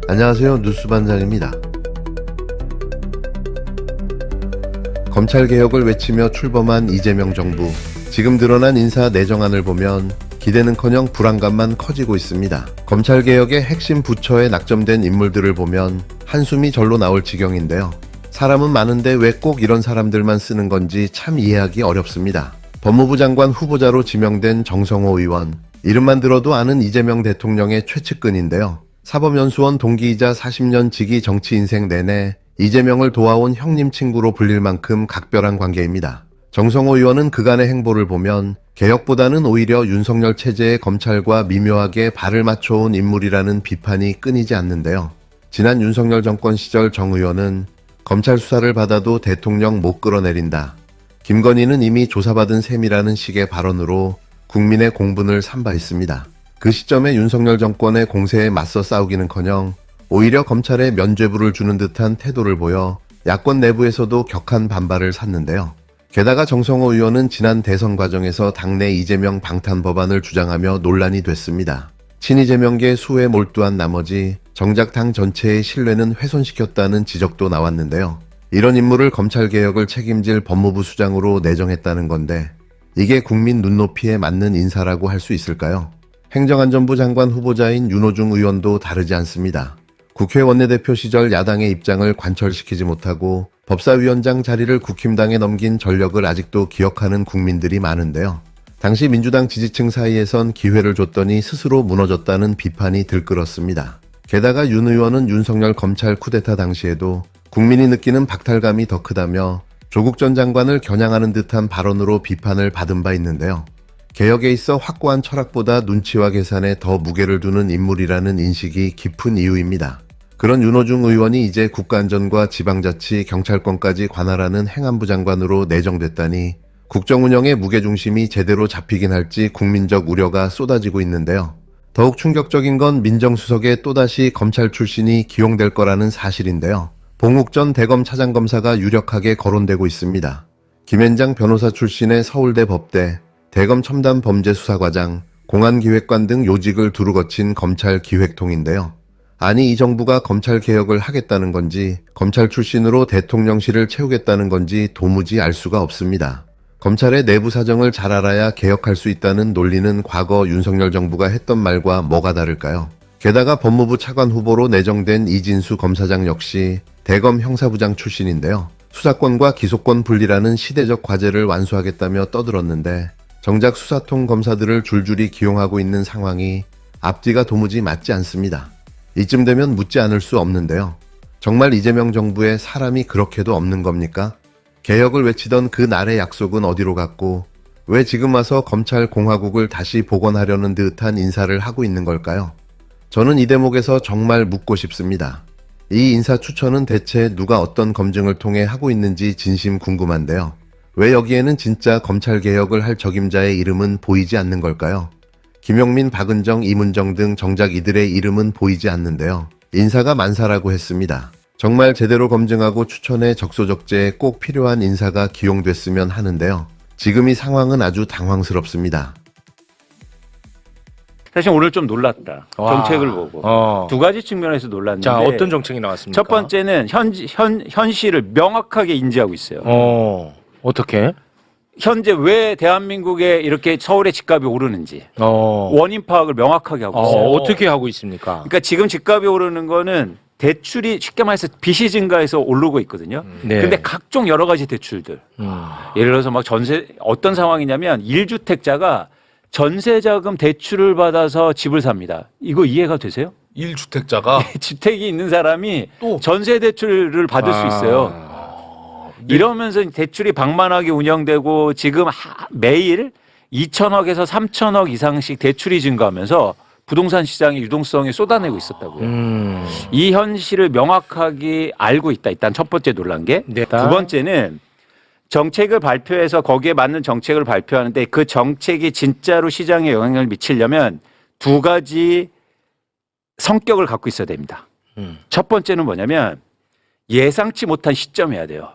안녕하세요. 뉴스반장입니다. 검찰개혁을 외치며 출범한 이재명 정부. 지금 드러난 인사 내정안을 보면 기대는커녕 불안감만 커지고 있습니다. 검찰개혁의 핵심 부처에 낙점된 인물들을 보면 한숨이 절로 나올 지경인데요. 사람은 많은데 왜 꼭 이런 사람들만 쓰는 건지 참 이해하기 어렵습니다. 법무부 장관 후보자로 지명된 정성호 의원. 이름만 들어도 아는 이재명 대통령의 최측근인데요. 사법연수원 동기이자 40년 지기 정치 인생 내내 이재명을 도와온 형님 친구로 불릴 만큼 각별한 관계입니다. 정성호 의원은 그간의 행보를 보면 개혁보다는 오히려 윤석열 체제의 검찰과 미묘하게 발을 맞춰온 인물이라는 비판이 끊이지 않는데요. 지난 윤석열 정권 시절 정 의원은 검찰 수사를 받아도 대통령 못 끌어내린다. 김건희는 이미 조사받은 셈이라는 식의 발언으로 국민의 공분을 산 바 있습니다. 그 시점에 윤석열 정권의 공세에 맞서 싸우기는커녕 오히려 검찰에 면죄부를 주는 듯한 태도를 보여 야권 내부에서도 격한 반발을 샀는데요. 게다가 정성호 의원은 지난 대선 과정에서 당내 이재명 방탄 법안을 주장하며 논란이 됐습니다. 친이재명계 수에 몰두한 나머지 정작 당 전체의 신뢰는 훼손시켰다는 지적도 나왔는데요. 이런 인물을 검찰개혁을 책임질 법무부 수장으로 내정했다는 건데 이게 국민 눈높이에 맞는 인사라고 할 수 있을까요? 행정안전부 장관 후보자인 윤호중 의원도 다르지 않습니다. 국회 원내대표 시절 야당의 입장을 관철시키지 못하고 법사위원장 자리를 국힘당에 넘긴 전력을 아직도 기억하는 국민들이 많은데요. 당시 민주당 지지층 사이에선 기회를 줬더니 스스로 무너졌다는 비판이 들끓었습니다. 게다가 윤 의원은 윤석열 검찰 쿠데타 당시에도 국민이 느끼는 박탈감이 더 크다며 조국 전 장관을 겨냥하는 듯한 발언으로 비판을 받은 바 있는데요. 개혁에 있어 확고한 철학보다 눈치와 계산에 더 무게를 두는 인물이라는 인식이 깊은 이유입니다. 그런 윤호중 의원이 이제 국가안전과 지방자치, 경찰권까지 관할하는 행안부 장관으로 내정됐다니 국정운영의 무게중심이 제대로 잡히긴 할지 국민적 우려가 쏟아지고 있는데요. 더욱 충격적인 건 민정수석에 또다시 검찰 출신이 기용될 거라는 사실인데요. 봉욱 전 대검 차장검사가 유력하게 거론되고 있습니다. 김앤장 변호사 출신의 서울대 법대, 대검 첨단범죄수사과장, 공안기획관 등 요직을 두루 거친 검찰 기획통인데요. 아니 이 정부가 검찰개혁을 하겠다는 건지 검찰 출신으로 대통령실을 채우겠다는 건지 도무지 알 수가 없습니다. 검찰의 내부 사정을 잘 알아야 개혁할 수 있다는 논리는 과거 윤석열 정부가 했던 말과 뭐가 다를까요? 게다가 법무부 차관 후보로 내정된 이진수 검사장 역시 대검 형사부장 출신인데요. 수사권과 기소권 분리라는 시대적 과제를 완수하겠다며 떠들었는데 정작 수사통 검사들을 줄줄이 기용하고 있는 상황이 앞뒤가 도무지 맞지 않습니다. 이쯤 되면 묻지 않을 수 없는데요. 정말 이재명 정부에 사람이 그렇게도 없는 겁니까? 개혁을 외치던 그 날의 약속은 어디로 갔고 왜 지금 와서 검찰 공화국을 다시 복원하려는 듯한 인사를 하고 있는 걸까요? 저는 이 대목에서 정말 묻고 싶습니다. 이 인사 추천은 대체 누가 어떤 검증을 통해 하고 있는지 진심 궁금한데요. 왜 여기에는 진짜 검찰개혁을 할 적임자의 이름은 보이지 않는 걸까요? 김용민, 박은정, 이문정 등 정작 이들의 이름은 보이지 않는데요. 인사가 만사라고 했습니다. 정말 제대로 검증하고 추천해 적소적재에 꼭 필요한 인사가 기용됐으면 하는데요. 지금 이 상황은 아주 당황스럽습니다. 사실 오늘 좀 놀랐다. 와. 정책을 보고. 두 가지 측면에서 놀랐는데. 자, 어떤 정책이 나왔습니까? 첫 번째는 현실을 명확하게 인지하고 있어요. 어떻게? 현재 왜 대한민국에 이렇게 서울의 집값이 오르는지 원인 파악을 명확하게 하고 있어요. 어떻게 하고 있습니까? 그러니까 지금 집값이 오르는 거는 대출이 쉽게 말해서 빚이 증가해서 오르고 있거든요. 네. 근데 각종 여러 가지 대출들. 예를 들어서 막 어떤 상황이냐면 1주택자가 전세자금 대출을 받아서 집을 삽니다. 이거 이해가 되세요? 1주택자가 주택이 있는 사람이 또 전세 대출을 받을 수 있어요. 이러면서 대출이 방만하게 운영되고 지금 매일 2천억에서 3천억 이상씩 대출이 증가하면서 부동산 시장의 유동성이 쏟아내고 있었다고요. 이 현실을 명확하게 알고 있다. 일단 첫 번째 놀란 게. 네. 두 번째는 정책을 발표해서 거기에 맞는 정책을 발표하는데 그 정책이 진짜로 시장에 영향을 미치려면 두 가지 성격을 갖고 있어야 됩니다. 첫 번째는 뭐냐면 예상치 못한 시점이어야 돼요.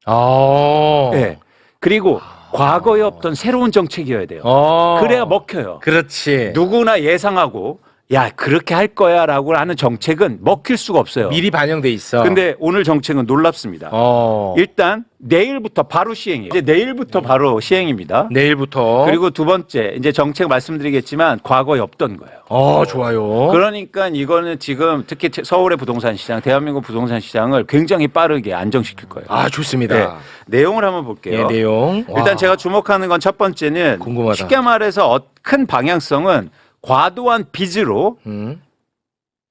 아. 네. 그리고 과거에 없던 새로운 정책이어야 돼요. 그래야 먹혀요. 그렇지. 누구나 예상하고 야 그렇게 할 거야라고 하는 정책은 먹힐 수가 없어요. 미리 반영돼 있어. 근데 오늘 정책은 놀랍습니다. 일단 내일부터 바로 시행이에요. 이제 내일부터 바로 시행입니다. 내일부터. 그리고 두 번째 이제 정책 말씀드리겠지만 과거에 없던 거예요. 좋아요. 그러니까 이거는 지금 특히 서울의 부동산 시장, 대한민국 부동산 시장을 굉장히 빠르게 안정시킬 거예요. 좋습니다. 네, 내용을 한번 볼게요. 내용. 일단 제가 주목하는 건 첫 번째는 궁금하다. 쉽게 말해서 큰 방향성은 과도한 빚으로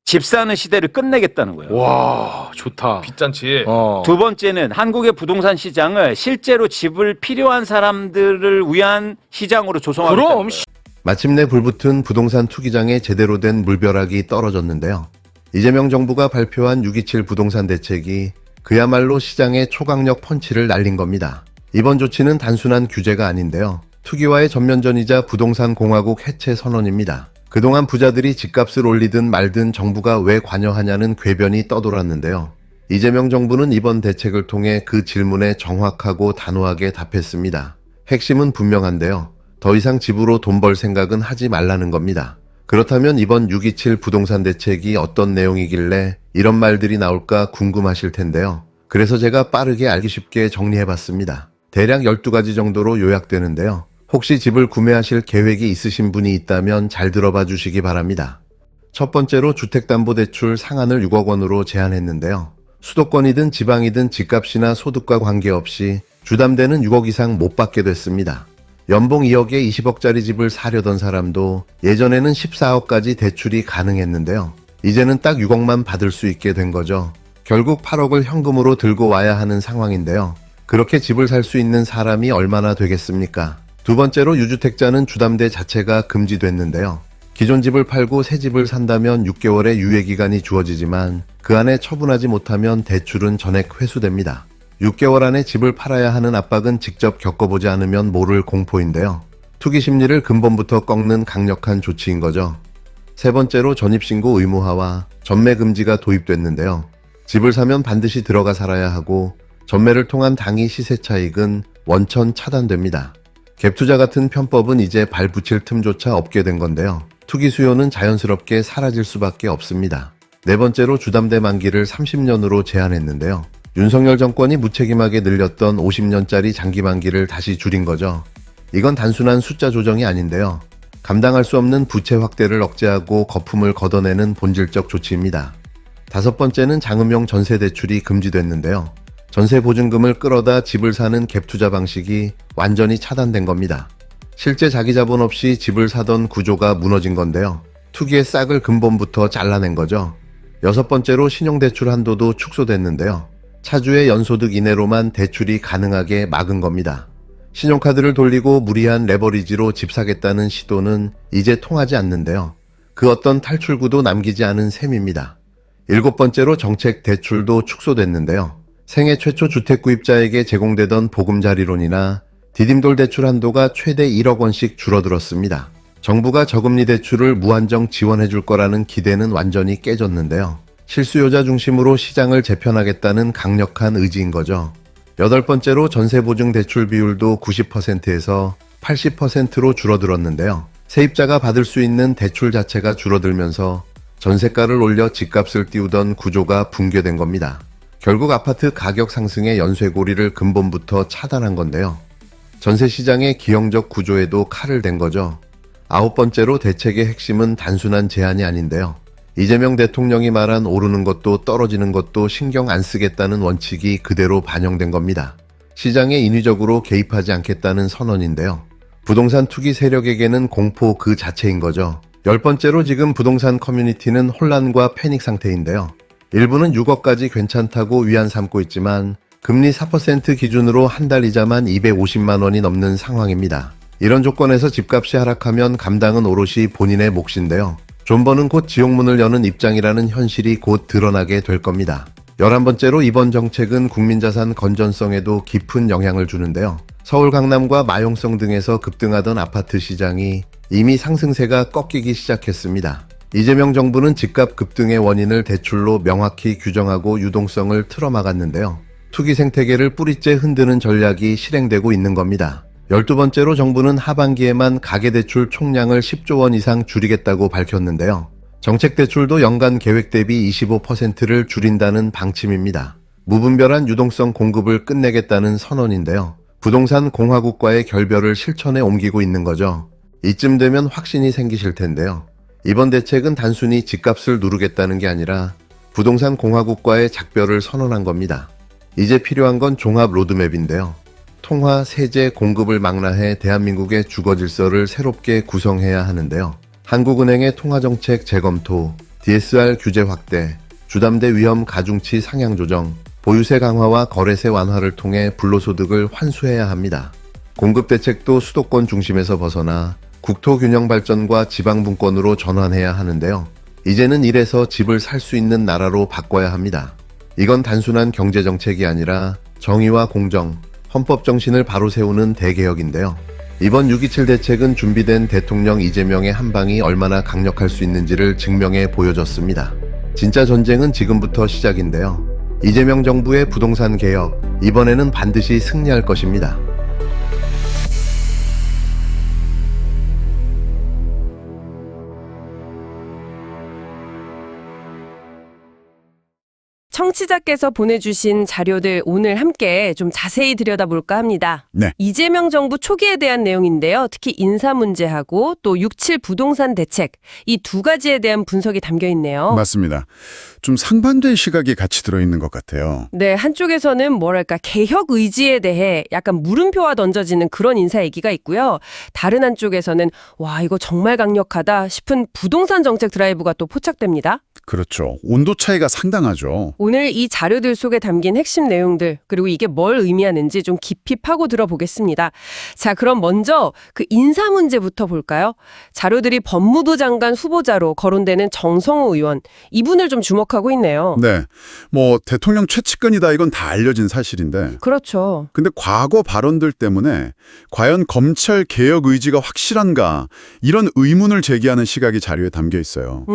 집 사는 시대를 끝내겠다는 거예요. 와, 좋다. 빚잔치. 두 번째는 한국의 부동산 시장을 실제로 집을 필요한 사람들을 위한 시장으로 조성하겠다는 그럼 거예요. 마침내 불붙은 부동산 투기장에 제대로 된 물벼락이 떨어졌는데요. 이재명 정부가 발표한 6.27 부동산 대책이 그야말로 시장에 초강력 펀치를 날린 겁니다. 이번 조치는 단순한 규제가 아닌데요. 투기와의 전면전이자 부동산 공화국 해체 선언입니다. 그동안 부자들이 집값을 올리든 말든 정부가 왜 관여하냐는 궤변이 떠돌았는데요. 이재명 정부는 이번 대책을 통해 그 질문에 정확하고 단호하게 답했습니다. 핵심은 분명한데요. 더 이상 집으로 돈 벌 생각은 하지 말라는 겁니다. 그렇다면 이번 6.27 부동산 대책이 어떤 내용이길래 이런 말들이 나올까 궁금하실 텐데요. 그래서 제가 빠르게 알기 쉽게 정리해봤습니다. 대략 12가지 정도로 요약되는데요. 혹시 집을 구매하실 계획이 있으신 분이 있다면 잘 들어봐 주시기 바랍니다. 첫 번째로 주택담보대출 상한을 6억 원으로 제한했는데요. 수도권이든 지방이든 집값이나 소득과 관계없이 주담대는 6억 이상 못 받게 됐습니다. 연봉 2억에 20억짜리 집을 사려던 사람도 예전에는 14억까지 대출이 가능했는데요. 이제는 딱 6억만 받을 수 있게 된 거죠. 결국 8억을 현금으로 들고 와야 하는 상황인데요. 그렇게 집을 살 수 있는 사람이 얼마나 되겠습니까? 두 번째로 유주택자는 주담대 자체가 금지됐는데요. 기존 집을 팔고 새 집을 산다면 6개월의 유예기간이 주어지지만 그 안에 처분하지 못하면 대출은 전액 회수됩니다. 6개월 안에 집을 팔아야 하는 압박은 직접 겪어보지 않으면 모를 공포인데요. 투기 심리를 근본부터 꺾는 강력한 조치인 거죠. 세 번째로 전입신고 의무화와 전매 금지가 도입됐는데요. 집을 사면 반드시 들어가 살아야 하고 전매를 통한 당위 시세 차익은 원천 차단됩니다. 갭투자 같은 편법은 이제 발 붙일 틈조차 없게 된 건데요. 투기 수요는 자연스럽게 사라질 수밖에 없습니다. 네 번째로 주담대 만기를 30년으로 제한했는데요. 윤석열 정권이 무책임하게 늘렸던 50년짜리 장기 만기를 다시 줄인 거죠. 이건 단순한 숫자 조정이 아닌데요. 감당할 수 없는 부채 확대를 억제하고 거품을 걷어내는 본질적 조치입니다. 다섯 번째는 장음용 전세 대출이 금지됐는데요. 전세 보증금을 끌어다 집을 사는 갭투자 방식이 완전히 차단된 겁니다. 실제 자기 자본 없이 집을 사던 구조가 무너진 건데요. 투기의 싹을 근본부터 잘라낸 거죠. 여섯 번째로 신용대출 한도도 축소됐는데요. 차주의 연소득 이내로만 대출이 가능하게 막은 겁니다. 신용카드를 돌리고 무리한 레버리지로 집 사겠다는 시도는 이제 통하지 않는데요. 그 어떤 탈출구도 남기지 않은 셈입니다. 일곱 번째로 정책 대출도 축소됐는데요. 생애 최초 주택 구입자에게 제공되던 보금자리론이나 디딤돌 대출 한도가 최대 1억 원씩 줄어들었습니다. 정부가 저금리 대출을 무한정 지원해 줄 거라는 기대는 완전히 깨졌는데요. 실수요자 중심으로 시장을 재편하겠다는 강력한 의지인 거죠. 여덟 번째로 전세보증 대출 비율도 90%에서 80%로 줄어들었는데요. 세입자가 받을 수 있는 대출 자체가 줄어들면서 전세가를 올려 집값을 띄우던 구조가 붕괴된 겁니다. 결국 아파트 가격 상승의 연쇄고리를 근본부터 차단한 건데요. 전세 시장의 기형적 구조에도 칼을 댄 거죠. 아홉 번째로 대책의 핵심은 단순한 제한이 아닌데요. 이재명 대통령이 말한 오르는 것도 떨어지는 것도 신경 안 쓰겠다는 원칙이 그대로 반영된 겁니다. 시장에 인위적으로 개입하지 않겠다는 선언인데요. 부동산 투기 세력에게는 공포 그 자체인 거죠. 열 번째로 지금 부동산 커뮤니티는 혼란과 패닉 상태인데요. 일부는 6억까지 괜찮다고 위안 삼고 있지만 금리 4% 기준으로 한 달 이자만 250만 원이 넘는 상황입니다. 이런 조건에서 집값이 하락하면 감당은 오롯이 본인의 몫인데요. 존버는 곧 지옥문을 여는 입장이라는 현실이 곧 드러나게 될 겁니다. 11번째로 이번 정책은 국민자산 건전성에도 깊은 영향을 주는데요. 서울 강남과 마용성 등에서 급등하던 아파트 시장이 이미 상승세가 꺾이기 시작했습니다. 이재명 정부는 집값 급등의 원인을 대출로 명확히 규정하고 유동성을 틀어막았는데요. 투기 생태계를 뿌리째 흔드는 전략이 실행되고 있는 겁니다. 12번째로 정부는 하반기에만 가계대출 총량을 10조 원 이상 줄이겠다고 밝혔는데요. 정책대출도 연간 계획 대비 25%를 줄인다는 방침입니다. 무분별한 유동성 공급을 끝내겠다는 선언인데요. 부동산 공화국과의 결별을 실천에 옮기고 있는 거죠. 이쯤 되면 확신이 생기실 텐데요. 이번 대책은 단순히 집값을 누르겠다는 게 아니라 부동산 공화국과의 작별을 선언한 겁니다. 이제 필요한 건 종합 로드맵인데요. 통화, 세제, 공급을 망라해 대한민국의 주거 질서를 새롭게 구성해야 하는데요. 한국은행의 통화정책 재검토, DSR 규제 확대, 주담대 위험 가중치 상향 조정, 보유세 강화와 거래세 완화를 통해 불로소득을 환수해야 합니다. 공급 대책도 수도권 중심에서 벗어나 국토균형 발전과 지방분권으로 전환해야 하는데요. 이제는 이래서 집을 살 수 있는 나라로 바꿔야 합니다. 이건 단순한 경제정책이 아니라 정의와 공정, 헌법 정신을 바로 세우는 대개혁인데요. 이번 6.27 대책은 준비된 대통령 이재명의 한방이 얼마나 강력할 수 있는지를 증명해 보여줬습니다. 진짜 전쟁은 지금부터 시작인데요. 이재명 정부의 부동산 개혁, 이번에는 반드시 승리할 것입니다. 청취자께서 보내주신 자료들 오늘 함께 좀 자세히 들여다볼까 합니다. 네. 이재명 정부 초기에 대한 내용인데요. 특히 인사 문제하고 또 6.7 부동산 대책 이 두 가지에 대한 분석이 담겨 있네요. 맞습니다. 좀 상반된 시각이 같이 들어있는 것 같아요. 네, 한쪽에서는 뭐랄까 개혁 의지에 대해 약간 물음표가 던져지는 그런 인사 얘기가 있고요. 다른 한쪽에서는 와 이거 정말 강력하다 싶은 부동산 정책 드라이브가 또 포착됩니다. 그렇죠. 온도 차이가 상당하죠. 오늘 이 자료들 속에 담긴 핵심 내용들 그리고 이게 뭘 의미하는지 좀 깊이 파고 들어보겠습니다. 자, 그럼 먼저 그 인사 문제부터 볼까요? 자료들이 법무부 장관 후보자로 거론되는 정성호 의원 이분을 좀 주목하고 있네요. 네. 뭐 대통령 최측근이다 이건 다 알려진 사실인데 그렇죠. 근데 과거 발언들 때문에 과연 검찰 개혁 의지가 확실한가 이런 의문을 제기하는 시각이 자료에 담겨 있어요.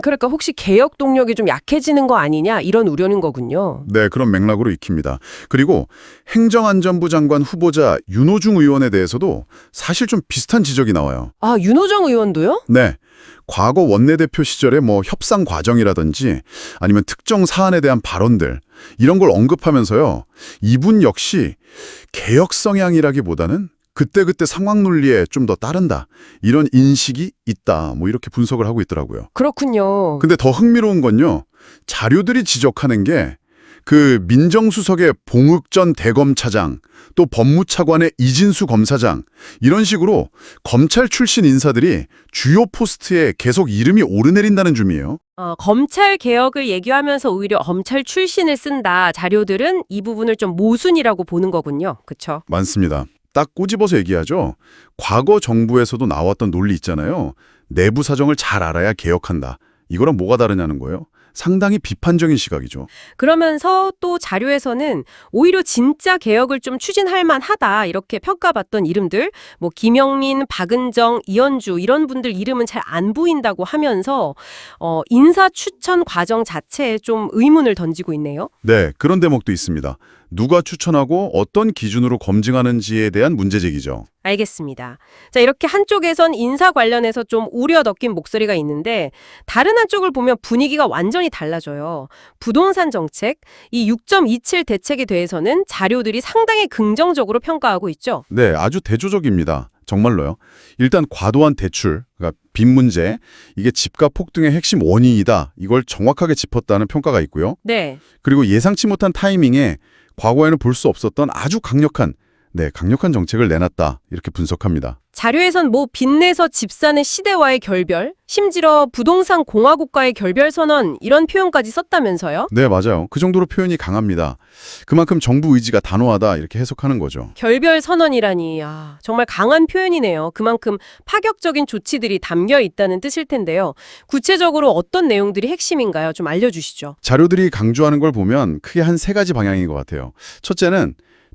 그러니까 혹시 개혁 동력이 좀 약해지는 거 아니냐 이런 우려는 거군요. 네, 그런 맥락으로 익힙니다. 그리고 행정안전부 장관 후보자 윤호중 의원에 대해서도 사실 좀 비슷한 지적이 나와요. 아, 윤호정 의원도요? 네. 과거 원내대표 시절에 뭐 협상 과정이라든지 아니면 특정 사안에 대한 발언들 이런 걸 언급하면서요. 이분 역시 개혁 성향이라기보다는 그때그때 상황 논리에 좀 더 따른다. 이런 인식이 있다. 뭐 이렇게 분석을 하고 있더라고요. 그렇군요. 근데 더 흥미로운 건요. 자료들이 지적하는 게 그 민정수석의 봉욱전 대검차장, 또 법무차관의 이진수 검사장 이런 식으로 검찰 출신 인사들이 주요 포스트에 계속 이름이 오르내린다는 점이에요. 검찰 개혁을 얘기하면서 오히려 검찰 출신을 쓴다. 자료들은 이 부분을 좀 모순이라고 보는 거군요. 그렇죠? 많습니다. 딱 꼬집어서 얘기하죠. 과거 정부에서도 나왔던 논리 있잖아요. 내부 사정을 잘 알아야 개혁한다. 이거랑 뭐가 다르냐는 거예요. 상당히 비판적인 시각이죠. 그러면서 또 자료에서는 오히려 진짜 개혁을 좀 추진할 만하다 이렇게 평가받던 이름들 뭐 김영민, 박은정, 이현주 이런 분들 이름은 잘 안 보인다고 하면서 인사 추천 과정 자체에 좀 의문을 던지고 있네요. 네, 그런 대목도 있습니다. 누가 추천하고 어떤 기준으로 검증하는지에 대한 문제제기죠. 알겠습니다. 자, 이렇게 한쪽에선 인사 관련해서 좀 우려 덮인 목소리가 있는데 다른 한쪽을 보면 분위기가 완전히 달라져요. 부동산 정책, 이 6.27 대책에 대해서는 자료들이 상당히 긍정적으로 평가하고 있죠. 네, 아주 대조적입니다. 정말로요. 일단 과도한 대출, 그러니까 빚 문제, 이게 집값 폭등의 핵심 원인이다. 이걸 정확하게 짚었다는 평가가 있고요. 네. 그리고 예상치 못한 타이밍에 과거에는 볼 수 없었던 아주 강력한 정책을 내놨다. 이렇게 분석합니다. 자료에선 뭐 빚내서 집 사는 시대와의 결별, 심지어 부동산 공화국과의 결별 선언 이런 표현까지 썼다면서요? 네, 맞아요. 그 정도로 표현이 강합니다. 그만큼 정부 의지가 단호하다 이렇게 해석하는 거죠. 결별 선언이라니 정말 강한 표현이네요. 그만큼 파격적인 조치들이 담겨 있다는 뜻일 텐데요. 구체적으로 어떤 내용들이 핵심인가요? 좀 알려주시죠. 자료들이 강조하는 걸 보면 크게 한 세 가지 방향인 것 같아요. 첫째는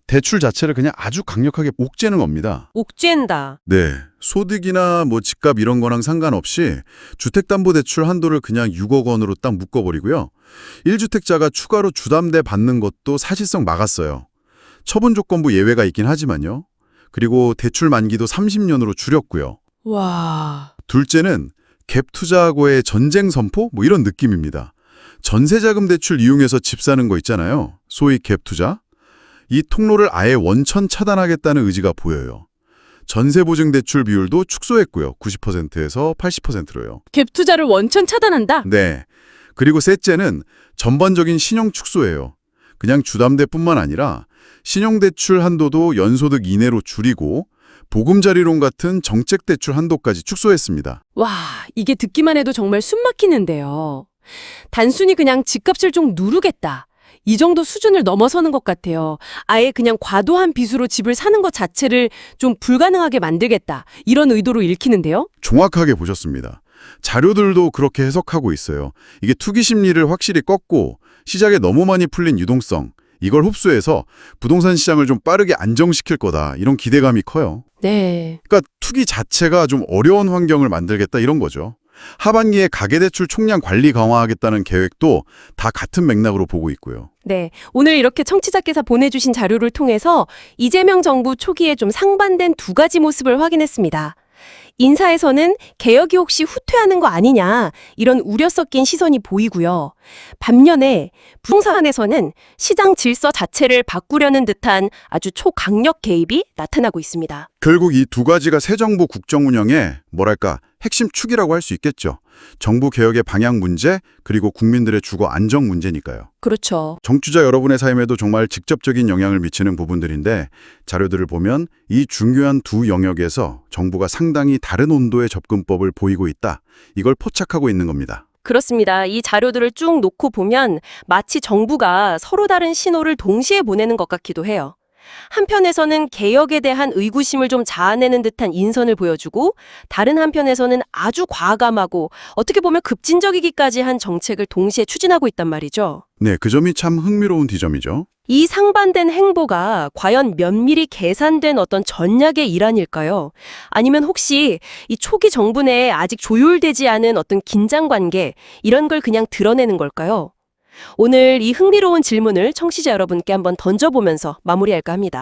대출 자체를 그냥 아주 강력하게 옥죄는 겁니다. 옥죄인다. 네. 소득이나 뭐 집값 이런 거랑 상관없이 주택담보대출 한도를 그냥 6억 원으로 딱 묶어버리고요. 1주택자가 추가로 주담대 받는 것도 사실상 막았어요. 처분 조건부 예외가 있긴 하지만요. 그리고 대출 만기도 30년으로 줄였고요. 와. 둘째는 갭 투자하고의 전쟁 선포? 뭐 이런 느낌입니다. 전세자금 대출 이용해서 집 사는 거 있잖아요. 소위 갭 투자. 이 통로를 아예 원천 차단하겠다는 의지가 보여요. 전세 보증 대출 비율도 축소했고요. 90%에서 80%로요. 갭 투자를 원천 차단한다? 네. 그리고 셋째는 전반적인 신용 축소예요. 그냥 주담대뿐만 아니라 신용대출 한도도 연소득 이내로 줄이고 보금자리론 같은 정책대출 한도까지 축소했습니다. 와, 이게 듣기만 해도 정말 숨 막히는데요. 단순히 그냥 집값을 좀 누르겠다. 이 정도 수준을 넘어서는 것 같아요. 아예 그냥 과도한 빚으로 집을 사는 것 자체를 좀 불가능하게 만들겠다. 이런 의도로 읽히는데요. 정확하게 보셨습니다. 자료들도 그렇게 해석하고 있어요. 이게 투기 심리를 확실히 꺾고 시장에 너무 많이 풀린 유동성, 이걸 흡수해서 부동산 시장을 좀 빠르게 안정시킬 거다. 이런 기대감이 커요. 네. 그러니까 투기 자체가 좀 어려운 환경을 만들겠다 이런 거죠. 하반기에 가계대출 총량 관리 강화하겠다는 계획도 다 같은 맥락으로 보고 있고요. 네. 오늘 이렇게 청취자께서 보내주신 자료를 통해서 이재명 정부 초기에 좀 상반된 두 가지 모습을 확인했습니다. 인사에서는 개혁이 혹시 후퇴하는 거 아니냐 이런 우려 섞인 시선이 보이고요. 반면에 부동산에서는 시장 질서 자체를 바꾸려는 듯한 아주 초강력 개입이 나타나고 있습니다. 결국 이 두 가지가 새 정부 국정 운영의 뭐랄까 핵심 축이라고 할 수 있겠죠. 정부 개혁의 방향 문제 그리고 국민들의 주거 안정 문제니까요. 그렇죠. 정치자 여러분의 삶에도 정말 직접적인 영향을 미치는 부분들인데 자료들을 보면 이 중요한 두 영역에서 정부가 상당히 다른 온도의 접근법을 보이고 있다. 이걸 포착하고 있는 겁니다. 그렇습니다. 이 자료들을 쭉 놓고 보면 마치 정부가 서로 다른 신호를 동시에 보내는 것 같기도 해요. 한편에서는 개혁에 대한 의구심을 좀 자아내는 듯한 인선을 보여주고 다른 한편에서는 아주 과감하고 어떻게 보면 급진적이기까지 한 정책을 동시에 추진하고 있단 말이죠. 네, 그 점이 참 흥미로운 지점이죠. 이 상반된 행보가 과연 면밀히 계산된 어떤 전략의 일환일까요? 아니면 혹시 이 초기 정부 내에 아직 조율되지 않은 어떤 긴장관계 이런 걸 그냥 드러내는 걸까요? 오늘 이 흥미로운 질문을 청취자 여러분께 한번 던져보면서 마무리할까 합니다.